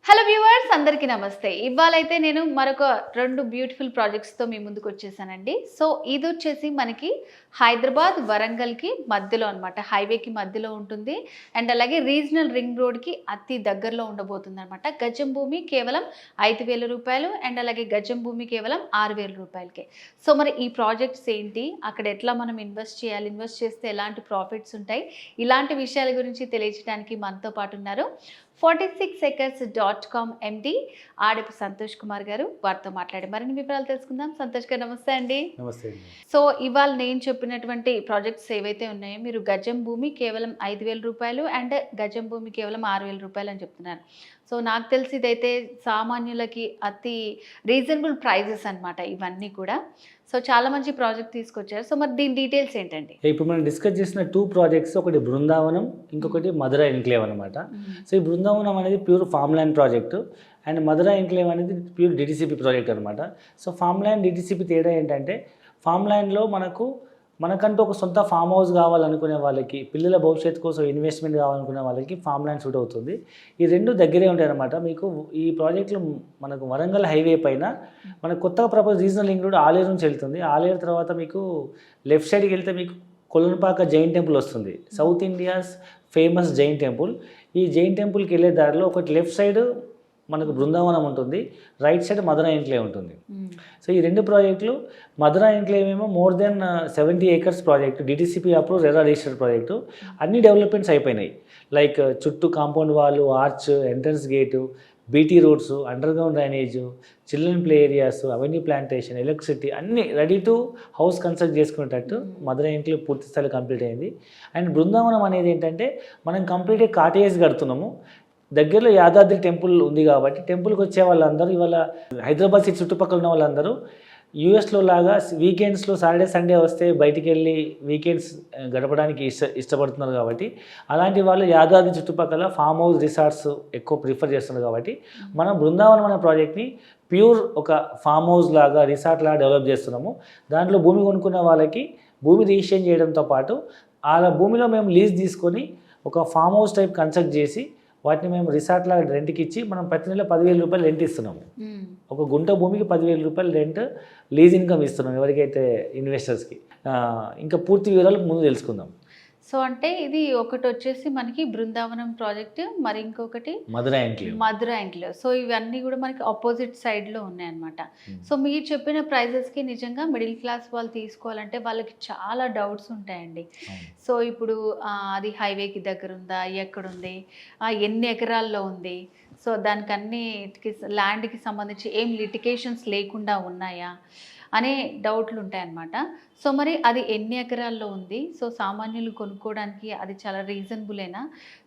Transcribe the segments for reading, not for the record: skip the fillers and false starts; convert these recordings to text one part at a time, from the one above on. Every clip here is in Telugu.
హలో వ్యూవర్స్ అందరికీ నమస్తే. ఇవాళైతే నేను మరొక 2 బ్యూటిఫుల్ ప్రాజెక్ట్స్తో మీ ముందుకు వచ్చేసానండి. సో ఇది వచ్చేసి మనకి హైదరాబాద్ వరంగల్కి మధ్యలో అనమాట, హైవేకి మధ్యలో ఉంటుంది. అండ్ అలాగే రీజనల్ రింగ్ రోడ్కి అతి దగ్గరలో ఉండబోతుంది అనమాట. గజం భూమి కేవలం 5,000 రూపాయలు అండ్ అలాగే గజం భూమి కేవలం 6,000 రూపాయలకే. సో మరి ఈ ప్రాజెక్ట్స్ ఏంటి, అక్కడ ఎట్లా మనం ఇన్వెస్ట్ చేయాలి, ఇన్వెస్ట్ చేస్తే ఎలాంటి ప్రాఫిట్స్ ఉంటాయి, ఇలాంటి విషయాల గురించి తెలియజేయడానికి మనతో పాటు ఉన్నారు 46acres.com MD ఆడపు సంతోష్ కుమార్ గారు. వారితో మాట్లాడి మరిన్ని వివరాలు తెలుసుకుందాం. సంతోష్ గారు నమస్తే అండి. నమస్తే. సో ఇవాళ నేను చెప్పినటువంటి ప్రాజెక్ట్స్ ఏవైతే ఉన్నాయో మీరు గజం భూమి కేవలం 5,000 రూపాయలు అండ్ గజం భూమి కేవలం 6,000 రూపాయలు అని చెప్తున్నారు. సో నాకు తెలిసి ఇదైతే సామాన్యులకి అతి రీజనబుల్ ప్రైజెస్ అనమాట ఇవన్నీ కూడా. సో చాలా మంచి ప్రాజెక్ట్ తీసుకొచ్చారు. సో మరి దీని డీటెయిల్స్ ఏంటండి? ఇప్పుడు మనం డిస్కస్ చేసిన 2 ప్రాజెక్ట్స్, ఒకటి బృందావనం, ఇంకొకటి మధుర ఎన్క్లేవ్ అనమాట. సో ఈ బృందావనం అనేది pure farm land project and Madhura enclave అనేది ప్యూర్ డిటిసిపి ప్రాజెక్ట్ అనమాట. సో ఫామ్ ల్యాండ్ డిటిసిపి తేడా ఏంటంటే, ఫామ్ ల్యాండ్లో మనకంటూ ఒక సొంత ఫామ్ హౌస్ కావాలనుకునే వాళ్ళకి, పిల్లల భవిష్యత్తు కోసం ఇన్వెస్ట్మెంట్ కావాలనుకునే వాళ్ళకి ఫామ్ ల్యాండ్ సూట్ అవుతుంది. ఈ రెండు దగ్గరే ఉంటాయి అనమాట. మీకు ఈ ప్రాజెక్టులు మనకు వరంగల్ హైవే పైన మనకు కొత్తగా propose regional link road Aleru నుంచి వెళ్తుంది. ఆలేరు తర్వాత మీకు లెఫ్ట్ సైడ్కి వెళ్తే మీకు కొలనుపాక జైన్ టెంపుల్ వస్తుంది, South India's famous Jain temple. ఈ జైన్ టెంపుల్కి వెళ్ళే దారిలో ఒకటి లెఫ్ట్ సైడ్ మనకు బృందావనం ఉంటుంది, రైట్ సైడ్ మధుర ఎన్క్లేవ్ ఉంటుంది. సో ఈ 2 ప్రాజెక్టులు, మధుర ఎన్క్లేవ్ ఏమో more than 70 acres project, DTCP approve RERA registered project. అన్ని డెవలప్మెంట్స్ అయిపోయినాయి. లైక్ చుట్టూ కాంపౌండ్ వాళ్ళు, arch, entrance gate, BT roads, underground drainage, children play areas, avenue plantation, electricity అన్నీ రెడీ టు హౌస్ కన్స్ట్రక్ట్ చేసుకునేటట్టు మధుర ఎన్క్లేవ్ పూర్తి స్థాయిలో కంప్లీట్ అయింది. అండ్ బృందావనం అనేది ఏంటంటే, మనం కంప్లీట్గా కాటేజ్ కడుతున్నాము. దగ్గరలో యాదాద్రి టెంపుల్ ఉంది కాబట్టి టెంపుల్కి వచ్చే వాళ్ళందరూ, ఇవాళ హైదరాబాద్ సిటీ చుట్టుపక్కల ఉన్న వాళ్ళందరూ యూఎస్లో లాగా వీకెండ్స్లో సాటర్డే సండే వస్తే బయటికి వెళ్ళి వీకెండ్స్ గడపడానికి ఇష్టపడుతున్నారు కాబట్టి, అలాంటి వాళ్ళు యాదాద్రి చుట్టుపక్కల ఫామ్ హౌస్ రిసార్ట్స్ ఎక్కువ ప్రిఫర్ చేస్తున్నారు కాబట్టి మనం బృందావనం అనే ప్రాజెక్ట్ని ప్యూర్ ఒక ఫామ్ హౌస్ లాగా, రిసార్ట్ లాగా డెవలప్ చేస్తున్నాము. దాంట్లో భూమి కొనుక్కున్న వాళ్ళకి భూమి రిజిస్ట్రేషన్ చేయడంతో పాటు ఆ భూమిలో మేము లీజ్ తీసుకొని ఒక ఫామ్ హౌస్ టైప్ కన్స్ట్రక్ట్ చేసి వాటిని మేము రిసార్ట్ లాగా రెంట్కి ఇచ్చి మనం ప్రతి నెల 10,000 రూపాయలు రెంట్ ఇస్తున్నాము. ఒక గుంట భూమికి 10,000 రూపాయలు రెంట్ లీజ్ ఇన్కమ్ ఇస్తున్నాం ఎవరికైతే ఇన్వెస్టర్స్కి. ఇంకా పూర్తి వివరాలు ముందు తెలుసుకుందాం. సో అంటే ఇది ఒకటి వచ్చేసి మనకి బృందావనం ప్రాజెక్ట్, మరి ఇంకొకటి మధుర ఎన్క్లేవ్. సో ఇవన్నీ కూడా మనకి ఆపోజిట్ సైడ్లో ఉన్నాయన్నమాట. సో మీరు చెప్పిన ప్రైజెస్కి నిజంగా మిడిల్ క్లాస్ వాళ్ళు తీసుకోవాలంటే వాళ్ళకి చాలా డౌట్స్ ఉంటాయండి. సో ఇప్పుడు అది హైవేకి దగ్గర ఉందా, ఎక్కడుంది, ఎన్ని ఎకరాల్లో ఉంది, సో దానికి అన్నిటికి ల్యాండ్కి సంబంధించి ఏం లిటికేషన్స్ లేకుండా ఉన్నాయా అనే డౌట్లు ఉంటాయన్నమాట. సో మరి అది ఎన్ని ఎకరాల్లో ఉంది, సో సామాన్యులు కొనుక్కోవడానికి అది చాలా రీజనబులేనా,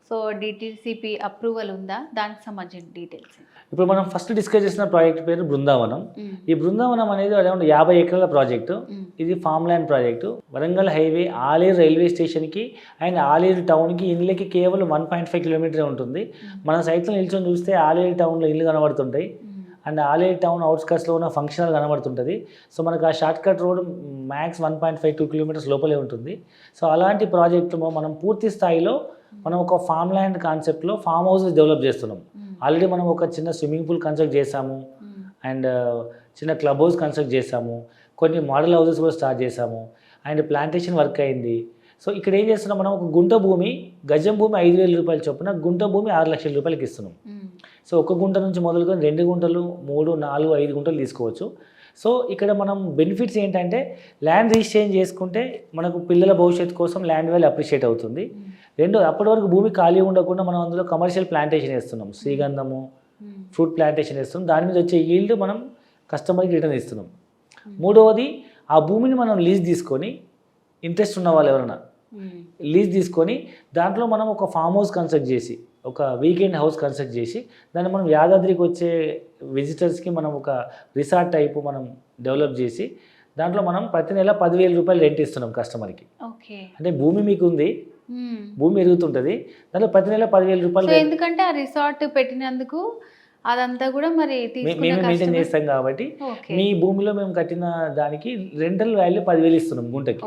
సో డిటిసిపి అప్రూవల్ ఉందా, దానికి సంబంధించిన డీటెయిల్స్. ఇప్పుడు మనం ఫస్ట్ డిస్కస్ చేసిన ప్రాజెక్ట్ పేరు బృందావనం. ఈ బృందావనం అనేది అరౌండ్ 50 ఎకరాల ప్రాజెక్టు. ఇది farm land project. Warangal highway Aleru railway స్టేషన్కి అండ్ ఆలేరు టౌన్కి ఇళ్ళకి కేవలం 1.5 కిలోమీటరే ఉంటుంది. మన సైట్లో నిల్చొని చూస్తే ఆలేరు టౌన్లో ఇల్లు కనబడుతుంటాయి అండ్ ఆలేరు టౌన్ అవుట్స్కట్స్లో ఉన్న ఫంక్షన్ హాల్ కనబడుతుంటుంది. సో మనకు ఆ short cut road max 1.52 kilometres లోపలే ఉంటుంది. సో అలాంటి ప్రాజెక్టులో మనం పూర్తి స్థాయిలో మనం ఒక ఫామ్ ల్యాండ్ కాన్సెప్ట్లో ఫామ్ హౌస్ డెవలప్ చేస్తున్నాం. ఆల్రెడీ మనం ఒక చిన్న స్విమ్మింగ్ పూల్ కన్స్ట్రక్ట్ చేసాము అండ్ చిన్న క్లబ్ హౌస్ కన్స్ట్రక్ట్ చేసాము, కొన్ని మోడల్ హౌసెస్ కూడా స్టార్ట్ చేసాము అండ్ ప్లాంటేషన్ వర్క్ అయింది. సో ఇక్కడ ఏం చేస్తున్నాం, మనం ఒక గుంట భూమి, గజం భూమి 5,000 రూపాయలు చొప్పున గుంట భూమి 6 లక్షల రూపాయలకి ఇస్తున్నాం. సో ఒక గుంట నుంచి మొదలుకొని 2 గుంటలు, 3, 4, 5 గుంటలు తీసుకోవచ్చు. సో ఇక్కడ మనం బెనిఫిట్స్ ఏంటంటే, ల్యాండ్ రిజిస్ట్రేషన్ చేసుకుంటే మనకు పిల్లల భవిష్యత్తు కోసం ల్యాండ్ వాల్యూ అప్రిషియేట్ అవుతుంది. 2, అప్పటి వరకు భూమి ఖాళీ ఉండకుండా మనం అందులో కమర్షియల్ ప్లాంటేషన్ వేస్తున్నాం, శ్రీగంధము, ఫ్రూట్ ప్లాంటేషన్ వేస్తున్నాం. దాని మీద వచ్చే ఈల్డ్ మనం కస్టమర్కి రిటర్న్ ఇస్తున్నాం. 3వది, ఆ భూమిని మనం లీజ్ తీసుకొని, ఇంట్రెస్ట్ ఉన్న వాళ్ళు ఎవరైనా లీజ్ తీసుకొని దాంట్లో మనం ఒక ఫామ్ హౌస్ కన్స్ట్రక్ట్ చేసి, ఒక వీకెండ్ హౌస్ కన్స్ట్రక్ట్ చేసి దాన్ని మనం యాదాద్రికి వచ్చే విజిటర్స్కి మనం ఒక రిసార్ట్ టైపు మనం డెవలప్ చేసి దాంట్లో మనం ప్రతి నెల 10,000 రూపాయలు రెంట్ ఇస్తున్నాం కస్టమర్కి. అంటే భూమి మీకు ఉంది, భూమి ఎరుగుతుంటుంది, దాంట్లో ప్రతి నెల 10,000 రూపాయలు. ఎందుకంటే ఆ రిసార్ట్ పెట్టినందుకు అదంతా కూడా మరి మేము మెయింటైన్ చేస్తాం కాబట్టి మీ భూమిలో మేము కట్టిన దానికి రెంటల్ వాల్యూ 10,000 ఇస్తున్నాం గుంటకి.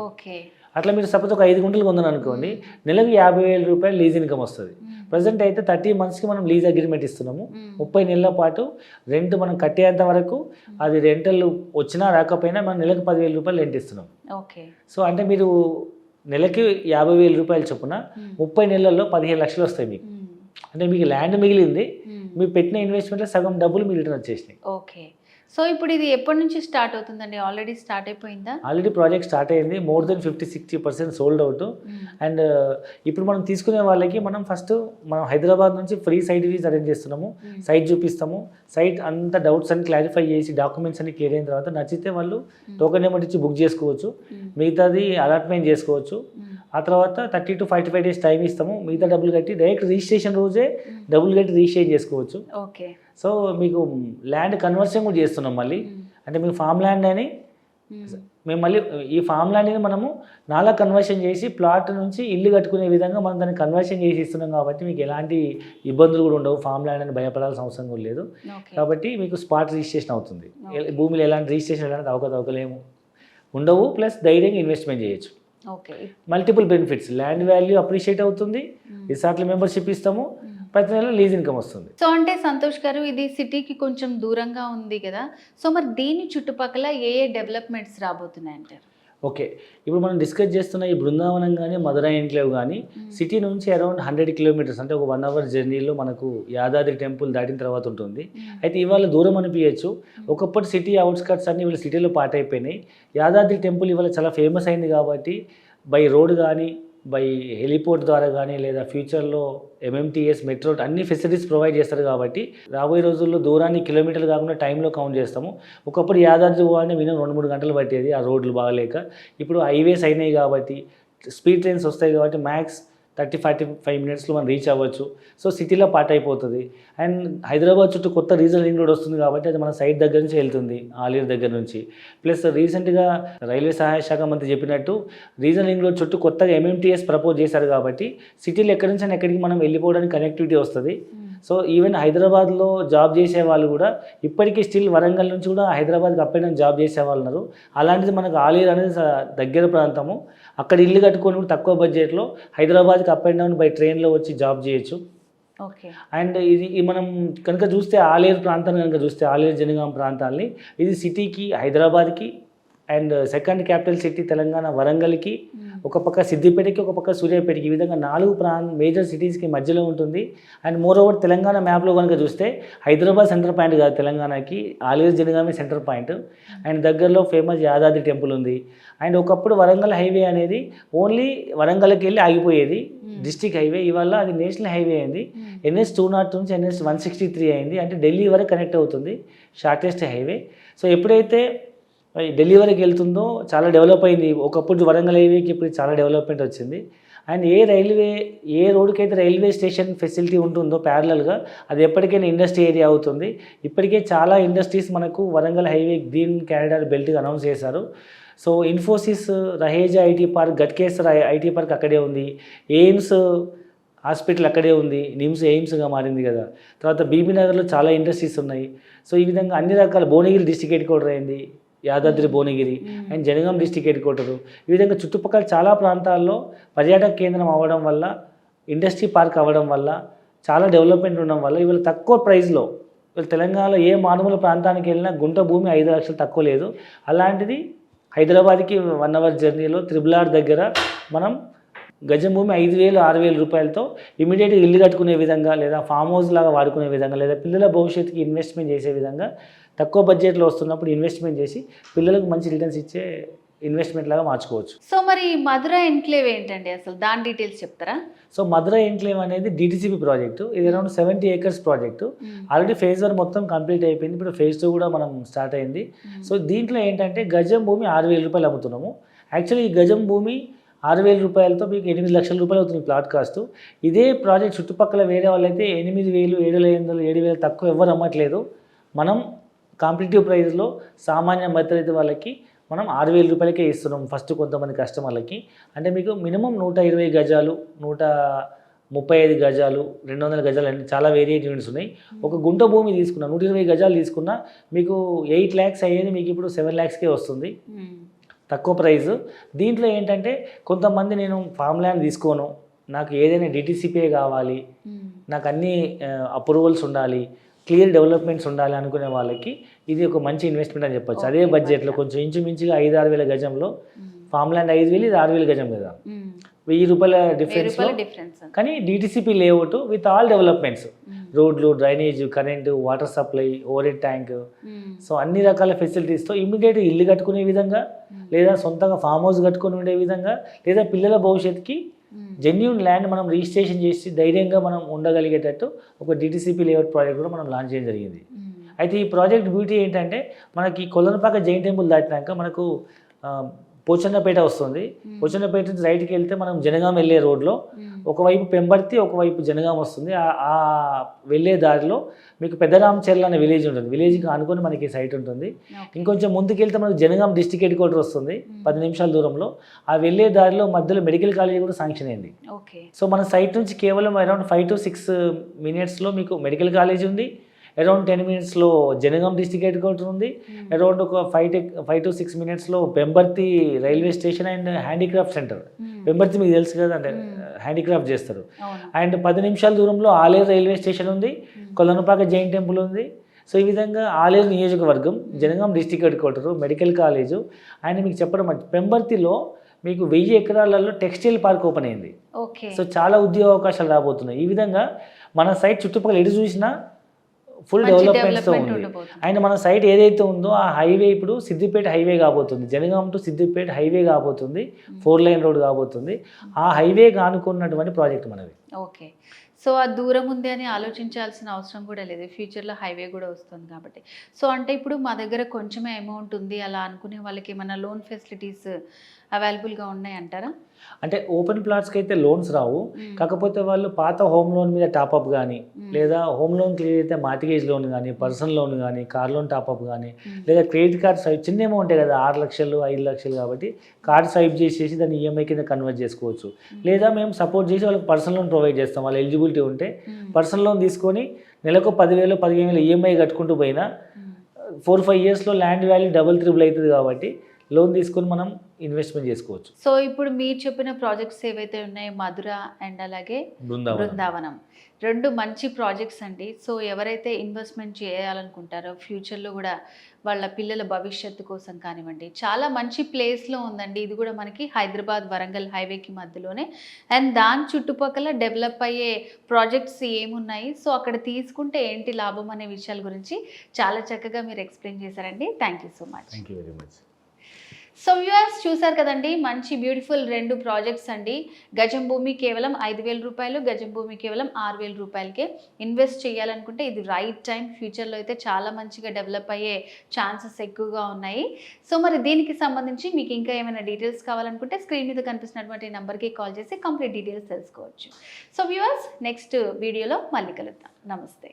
అట్లా మీరు సపోజ్ ఒక 5 గుంటలు కొందని అనుకోండి, నెలకు 50,000 రూపాయలు లీజ్ ఇన్కమ్ వస్తుంది. ప్రజెంట్ అయితే 30 మంత్స్కి మనం లీజ్ అగ్రిమెంట్ ఇస్తున్నాము. 30 నెలల పాటు రెంట్ మనం కట్టేంత వరకు అది రెంటల్ వచ్చినా రాకపోయినా మనం నెలకు 10,000 రూపాయలు రెంట్ ఇస్తున్నాం. ఓకే. సో అంటే మీరు నెలకి 50,000 రూపాయలు చొప్పున 30 నెలల్లో 15 లక్షలు వస్తాయి మీకు. అంటే మీకు ల్యాండ్ మిగిలింది, మీరు పెట్టిన ఇన్వెస్ట్మెంట్లో సగం డబ్బులు మీ రిటర్న్ వచ్చేసినాయి. ఓకే. సో ఇప్పుడు ఇది ఎప్పటి నుంచి స్టార్ట్ అవుతుందండి? ఆల్రెడీ స్టార్ట్ అయిపోయిందా? ఆల్రెడీ ప్రాజెక్ట్ స్టార్ట్ అయింది. More than 50-60% sold out. And ఇప్పుడు మనం తీసుకునే వాళ్ళకి మనం ఫస్ట్ మనం హైదరాబాద్ నుంచి ఫ్రీ సైట్ విజిట్ అరేంజ్ చేస్తున్నాము. సైట్ చూపిస్తాము. సైట్ అంతా డౌట్స్ అన్ని క్లారిఫై చేసి డాక్యుమెంట్స్ అన్ని క్లియర్ అయిన తర్వాత నచ్చితే వాళ్ళు టోకెన్ అమౌంట్ ఇచ్చి బుక్ చేసుకోవచ్చు. మిగతాది అలాట్మెంట్ చేసుకోవచ్చు. ఆ తర్వాత 30 to 45 days టైం ఇస్తాము. మిగతా డబ్బులు కట్టి డైరెక్ట్ రిజిస్ట్రేషన్ రోజే డబ్బులు కట్టి రిజిస్ట్రేట్ చేసుకోవచ్చు. ఓకే. సో మీకు ల్యాండ్ కన్వర్షన్ కూడా చేస్తున్నాం మళ్ళీ. అంటే మీకు ఫామ్ ల్యాండ్ అని మేము మళ్ళీ ఈ ఫామ్ ల్యాండ్ని మనము నాలా కన్వర్షన్ చేసి ప్లాట్ నుంచి ఇల్లు కట్టుకునే విధంగా మనం దాన్ని కన్వర్షన్ చేసి ఇస్తున్నాం. కాబట్టి మీకు ఎలాంటి ఇబ్బందులు కూడా ఉండవు. ఫామ్ ల్యాండ్ అని భయపడాల్సిన అవసరం కూడా లేదు. కాబట్టి మీకు స్పాట్ రిజిస్ట్రేషన్ అవుతుంది. భూమిలో ఎలాంటి రిజిస్ట్రేషన్ ఎలాంటి అవకతవకలేము ఉండవు. ప్లస్ ధైర్యంగా ఇన్వెస్ట్మెంట్ చేయొచ్చు. Okay. Multiple benefits, land value appreciate అవుతుంది, రిసార్ట్ల మెంబర్షిప్ ఇస్తాము, ప్రతి నెల లీజ్ ఇన్కమ్ వస్తుంది. సో అంటే సంతోష్ గారు, ఇది సిటీకి కొంచెం దూరంగా ఉంది కదా, సో మరి దీని చుట్టుపక్కల ఏ డెవలప్మెంట్స్ రాబోతున్నాయి అంటారు? ఓకే, ఇప్పుడు మనం డిస్కస్ చేస్తున్న ఈ బృందావనం కానీ మధురై ఎన్క్లేవ్ కానీ సిటీ నుంచి అరౌండ్ 100 kilometers, అంటే ఒక 1 hour జర్నీలో మనకు యాదాద్రి టెంపుల్ దాటిన తర్వాత ఉంటుంది. అయితే ఇవాళ దూరం అనిపించచ్చు. ఒకప్పుడు సిటీ అవుట్స్కట్స్ అన్ని ఇవాళ సిటీలో పార్ట్ అయిపోయినాయి. యాదాద్రి టెంపుల్ ఇవాళ చాలా ఫేమస్ అయింది కాబట్టి బై రోడ్ కానీ బై హెలిపోర్ట్ ద్వారా కానీ లేదా ఫ్యూచర్లో MMTS మెట్రో అన్ని ఫెసిలిటీస్ ప్రొవైడ్ చేస్తారు. కాబట్టి రాబోయే రోజుల్లో దూరాన్ని కిలోమీటర్లు కాకుండా టైంలో కౌంట్ చేస్తాము. ఒకప్పుడు యాదాద్రి పోవాలని మినిమం 2-3 గంటలు పట్టేది ఆ రోడ్లు బాగలేక. ఇప్పుడు హైవేస్ అయినాయి కాబట్టి, స్పీడ్ ట్రైన్స్ వస్తాయి కాబట్టి మ్యాక్స్ 30-45 minutesలో మనం రీచ్ అవ్వచ్చు. సో సిటీలో పార్ట్ అయిపోతుంది. అండ్ హైదరాబాద్ చుట్టూ కొత్త రీజనల్ లింక్ రోడ్ వస్తుంది కాబట్టి అది మన సైట్ దగ్గర నుంచి వెళ్తుంది, ఆలేరు దగ్గర నుంచి. ప్లస్ రీసెంట్గా రైల్వే సహాయ శాఖ మంత్రి చెప్పినట్టు రీజనల్ లింక్ రోడ్ చుట్టూ కొత్తగా MMTS ప్రపోజ్ చేశారు కాబట్టి సిటీలో ఎక్కడి నుంచి ఎక్కడికి మనం వెళ్ళిపోవడానికి కనెక్టివిటీ వస్తుంది. సో ఈవెన్ హైదరాబాద్లో జాబ్ చేసే వాళ్ళు కూడా ఇప్పటికీ స్టిల్ వరంగల్ నుంచి కూడా హైదరాబాద్కి అప్ అండ్ డౌన్ జాబ్ చేసే వాళ్ళు ఉన్నారు. అలాంటిది మనకు ఆలేరు అనేది దగ్గర ప్రాంతము. అక్కడ ఇల్లు కట్టుకొని కూడా తక్కువ బడ్జెట్లో హైదరాబాద్కి అప్ అండ్ డౌన్ బై ట్రైన్లో వచ్చి జాబ్ చేయొచ్చు. ఓకే. అండ్ ఇది మనం కనుక చూస్తే ఆలేరు ప్రాంతాన్ని కనుక చూస్తే ఆలేరు జనగాం ప్రాంతాన్ని, ఇది సిటీకి హైదరాబాద్కి and second capital city Telangana వరంగల్కి, ఒక పక్క సిద్దిపేటకి, ఒక పక్క సూర్యాపేటకి, ఈ విధంగా 4 మేజర్ సిటీస్కి మధ్యలో ఉంటుంది. అండ్ మోర్ ఓవర్ తెలంగాణ మ్యాప్లో కనుక చూస్తే హైదరాబాద్ సెంటర్ పాయింట్ కాదు తెలంగాణకి, ఆలేరు జనగామే సెంటర్ పాయింట్. అండ్ దగ్గరలో ఫేమస్ యాదాద్రి టెంపుల్ ఉంది. అండ్ ఒకప్పుడు వరంగల్ హైవే అనేది ఓన్లీ వరంగల్కి వెళ్ళి ఆగిపోయేది, డిస్ట్రిక్ట్ హైవే. ఇవాళ అది నేషనల్ హైవే అయింది. NH 202 నుంచి NH 163 అయింది. అంటే ఢిల్లీ వరకు కనెక్ట్ అవుతుంది, షార్టెస్ట్ హైవే. సో ఎప్పుడైతే ఢిల్లీ వరకు వెళ్తుందో చాలా డెవలప్ అయింది. ఒకప్పుడు వరంగల్ హైవేకి ఇప్పుడు చాలా డెవలప్మెంట్ వచ్చింది. అండ్ ఏ రోడ్డుకి అయితే రైల్వే స్టేషన్ ఫెసిలిటీ ఉంటుందో ప్యారలల్గా అది ఎప్పటికైనా ఇండస్ట్రీ ఏరియా అవుతుంది. ఇప్పటికే చాలా ఇండస్ట్రీస్ మనకు వరంగల్ హైవే గ్రీన్ కారిడార్ బెల్ట్గా అనౌన్స్ చేశారు. So Infosys Raheja IT park, Ghatkesar IT park అక్కడే ఉంది, ఎయిమ్స్ హాస్పిటల్ అక్కడే ఉంది, ఎయిమ్స్గా మారింది కదా. తర్వాత బీబీనగర్లో చాలా ఇండస్ట్రీస్ ఉన్నాయి. సో ఈ విధంగా అన్ని రకాల భువనగిరి డిస్ట్రిక్ట్ హెడ్ క్వార్టర్ అయింది, Yadadri Bhuvanagiri and Jangaon district head quarter. ఈ విధంగా చుట్టుపక్కల చాలా ప్రాంతాల్లో పర్యాటక కేంద్రం అవ్వడం వల్ల, ఇండస్ట్రీ పార్క్ అవ్వడం వల్ల, చాలా డెవలప్మెంట్ ఉండడం వల్ల ఇవాళ తక్కువ ప్రైస్లో ఇవాళ తెలంగాణలో ఏ మారుమూల ప్రాంతానికి వెళ్ళినా గుంట భూమి 5 లక్షలు తక్కువ లేదు. అలాంటిది హైదరాబాద్కి 1 hour జర్నీలో RRR దగ్గర మనం గజం భూమి 5,000-6,000 రూపాయలతో ఇమీడియట్గా ఇల్లు కట్టుకునే విధంగా, లేదా ఫామ్ హౌస్ లాగా వాడుకునే విధంగా, లేదా పిల్లల భవిష్యత్తుకి ఇన్వెస్ట్మెంట్ చేసే విధంగా తక్కువ బడ్జెట్లో వస్తున్నప్పుడు ఇన్వెస్ట్మెంట్ చేసి పిల్లలకు మంచి రిటర్న్స్ ఇచ్చే ఇన్వెస్ట్మెంట్ లాగా మార్చుకోవచ్చు. సో మరి మధురై ఎన్క్లేవ్ ఏంటండి, అసలు దాని డీటెయిల్స్ చెప్తారా? సో మధురై ఎన్క్లేవ్ అనేది DTCP ప్రాజెక్టు. ఇది around 70 acres project. Already phase 1 మొత్తం కంప్లీట్ అయిపోయింది. ఇప్పుడు phase 2 కూడా మనం స్టార్ట్ అయింది. సో దీంట్లో ఏంటంటే గజం భూమి 6,000 రూపాయలు అమ్ముతున్నాము. యాక్చువల్లీ ఈ గజం భూమి 6,000 రూపాయలతో మీకు 8 లక్షల రూపాయలు అవుతుంది ప్లాట్ కాస్ట్. ఇదే ప్రాజెక్ట్ చుట్టుపక్కల వేరే వాళ్ళైతే 8,000, 7,500, 7,000 తక్కువ ఎవరు అమ్మట్లేదు. మనం కాంపిటేటివ్ ప్రైస్లో సామాన్య మధ్యతరగతి వాళ్ళకి మనం 6,000 రూపాయలకే ఇస్తున్నాం ఫస్ట్ కొంతమంది కస్టమర్లకి. అంటే మీకు మినిమం 120 గజాలు, 135 గజాలు, 200 గజాలు అన్ని చాలా వేరియట్ యూనిట్స్ ఉన్నాయి. ఒక గుంట భూమి తీసుకున్నా 120 గజాలు తీసుకున్నా మీకు 8 lakhs అయ్యేది మీకు ఇప్పుడు 7 lakhsకే వస్తుంది. తక్కువ ప్రైస్. దీంట్లో ఏంటంటే కొంతమంది నేను ఫామ్ ల్యాండ్ తీసుకోను, నాకు ఏదైనా డిటీసీపీఏ కావాలి, నాకు అన్ని అప్రూవల్స్ ఉండాలి, క్లియర్ డెవలప్మెంట్స్ ఉండాలి అనుకునే వాళ్ళకి ఇది ఒక మంచి ఇన్వెస్ట్మెంట్ అని చెప్పొచ్చు. అదే బడ్జెట్లో కొంచెం ఇంచుమించుగా 5-6 వేల గజంలో, ఫామ్ ల్యాండ్ 5,000 ఇది 6,000 గజం కదా, 1,000 రూపాయల డిఫరెన్స్లో. కానీ DTCP layout with all developments, రోడ్లు, drainage, current, water supply, over tank, so అన్ని రకాల ఫెసిలిటీస్తో ఇమ్మీడియట్ ఇల్లు కట్టుకునే విధంగా, లేదా సొంతంగా ఫామ్ హౌస్ కట్టుకుని ఉండే విధంగా, లేదా పిల్లల భవిష్యత్తుకి జెన్యూన్ ల్యాండ్ మనం రిజిస్ట్రేషన్ చేసి ధైర్యంగా మనం ఉండగలిగేటట్టు ఒక డిటీసీపీ లేఅవుట్ ప్రాజెక్ట్ కూడా మనం లాంచ్ చేయడం జరిగింది. అయితే ఈ ప్రాజెక్ట్ బ్యూటీ ఏంటంటే మనకి కొల్లనపాక జైన్ టెంపుల్ దాటినాక మనకు పోచన్నపేట వస్తుంది. పోచన్నపేట నుంచి రైట్కి వెళ్తే మనం జనగాం వెళ్ళే రోడ్లో ఒకవైపు పెంబర్తి, ఒకవైపు జనగాం వస్తుంది. ఆ వెళ్ళే దారిలో మీకు పెద్దరామచెర్ల అనే విలేజ్ ఉంటుంది. విలేజ్కి ఆనుకొని మనకి సైట్ ఉంటుంది. ఇంకొంచెం ముందుకెళ్తే మనకు జనగాం డిస్ట్రిక్ట్ హెడ్ క్వార్టర్ వస్తుంది 10 నిమిషాల దూరంలో. ఆ వెళ్ళే దారిలో మధ్యలో మెడికల్ కాలేజ్ కూడా శాంక్షన్ అయింది. సో మన సైట్ నుంచి కేవలం అరౌండ్ 5 to 6 minutes మీకు మెడికల్ కాలేజ్ ఉంది. అరౌండ్ 10 minutesలో జనగాం డిస్ట్రిక్ట్ హెడ్ క్వార్టర్ ఉంది. అరౌండ్ ఒక 5 to 6 minutesలో Pembarthi railway station and handicraft centre. Pembarthi మీకు తెలుసు కదా, అంటే హ్యాండీక్రాఫ్ట్ చేస్తారు. అండ్ 10 నిమిషాల దూరంలో ఆలేరు రైల్వే స్టేషన్ ఉంది, కొల్లనపాక జైన్ టెంపుల్ ఉంది. సో ఈ విధంగా ఆలేరు నియోజకవర్గం, Jangaon district head quarter, medical college. And మీకు చెప్పడం పెంబర్తిలో మీకు 1000 ఎకరాలలో టెక్స్టైల్ పార్క్ ఓపెన్ అయింది. సో చాలా ఉద్యోగ అవకాశాలు రాబోతున్నాయి. ఈ విధంగా మన సైట్ చుట్టుపక్కల ఎటు చూసినా ఫుల్ డెవలప్మెంట్స్తో ఉంది. అండ్ మన సైట్ ఏదైతే ఉందో ఆ హైవే ఇప్పుడు సిద్దిపేట హైవే కాబోతుంది, జనగాం టు సిద్దిపేట హైవే కాబోతుంది, 4 lane రోడ్ కాబోతుంది. ఆ హైవే కానుకున్నటువంటి ప్రాజెక్ట్ మనది. ఓకే, సో ఆ దూరం ఉంది అని ఆలోచించాల్సిన అవసరం కూడా లేదు, ఫ్యూచర్లో హైవే కూడా వస్తుంది కాబట్టి. సో అంటే ఇప్పుడు మా దగ్గర కొంచెమే అమౌంట్ ఉంది అలా అనుకునే వాళ్ళకి ఏమైనా లోన్ ఫెసిలిటీస్ అవైలబుల్గా ఉన్నాయి అంటారా? అంటే ఓపెన్ ప్లాట్స్కి అయితే లోన్స్ రావు. కాకపోతే వాళ్ళు పాత హోమ్ లోన్ మీద టాప్అప్ కానీ, లేదా హోమ్ లోన్ క్లియర్ అయితే మార్టిగేజ్ లోన్ కానీ, పర్సనల్ లోన్ కానీ, కార్ లోన్ టాప్అప్ కానీ, లేదా క్రెడిట్ కార్డ్ స్వైప్, చిన్న అమౌంట్ ఉంటాయి కదా, 6 లక్షలు 5 లక్షలు కాబట్టి కార్డ్ స్వైప్ చేసేసి దాన్ని ఈఎంఐ కింద కన్వర్ట్ చేసుకోవచ్చు. లేదా మేము సపోర్ట్ చేసి వాళ్ళకి పర్సనల్ లోన్ ప్రొవైడ్ చేస్తాం. వాళ్ళు ఎలిజిబిలిటీ ఉంటే పర్సనల్ లోన్ తీసుకొని నెలకు 10,000 15,000 ఈఎంఐ కట్టుకుంటూ పోయినా 4-5 yearsలో ల్యాండ్ వాల్యూ 3-3 అవుతుంది కాబట్టి లోన్ తీసుకొని మనం ఇన్వెస్ట్మెంట్ చేసుకోవచ్చు. సో ఇప్పుడు మీరు చెప్పిన ప్రాజెక్ట్స్ ఏవైతే ఉన్నాయో మధుర అండ్ అలాగే బృందావనం, 2 మంచి ప్రాజెక్ట్స్ అండి. సో ఎవరైతే ఇన్వెస్ట్మెంట్ చేయాలనుకుంటారో ఫ్యూచర్లో కూడా వాళ్ళ పిల్లల భవిష్యత్తు కోసం కానివ్వండి, చాలా మంచి ప్లేస్లో ఉందండి. ఇది కూడా మనకి హైదరాబాద్ వరంగల్ హైవేకి మధ్యలోనే. అండ్ దాని చుట్టుపక్కల డెవలప్ అయ్యే ప్రాజెక్ట్స్ ఏమున్నాయి, సో అక్కడ తీసుకుంటే ఏంటి లాభం అనే విషయాల గురించి చాలా చక్కగా మీరు ఎక్స్ప్లెయిన్ చేశారండి. Thank you so much. Thank you very much. So viewers చూసారు కదండి, మంచి బ్యూటిఫుల్ 2 ప్రాజెక్ట్స్ అండి. గజం భూమి కేవలం 5,000 రూపాయలు, గజం భూమి కేవలం 6,000 రూపాయలకే. ఇన్వెస్ట్ చేయాలనుకుంటే ఇది రైట్ టైం. ఫ్యూచర్లో అయితే చాలా మంచిగా డెవలప్ అయ్యే ఛాన్సెస్ ఎక్కువగా ఉన్నాయి. సో మరి దీనికి సంబంధించి మీకు ఇంకా ఏమైనా డీటెయిల్స్ కావాలనుకుంటే స్క్రీన్ మీద కనిపిస్తున్నటువంటి నెంబర్కి కాల్ చేసి కంప్లీట్ డీటెయిల్స్ తెలుసుకోవచ్చు. సో వ్యూవర్స్ నెక్స్ట్ వీడియోలో మళ్ళీ కలుద్దాం. నమస్తే.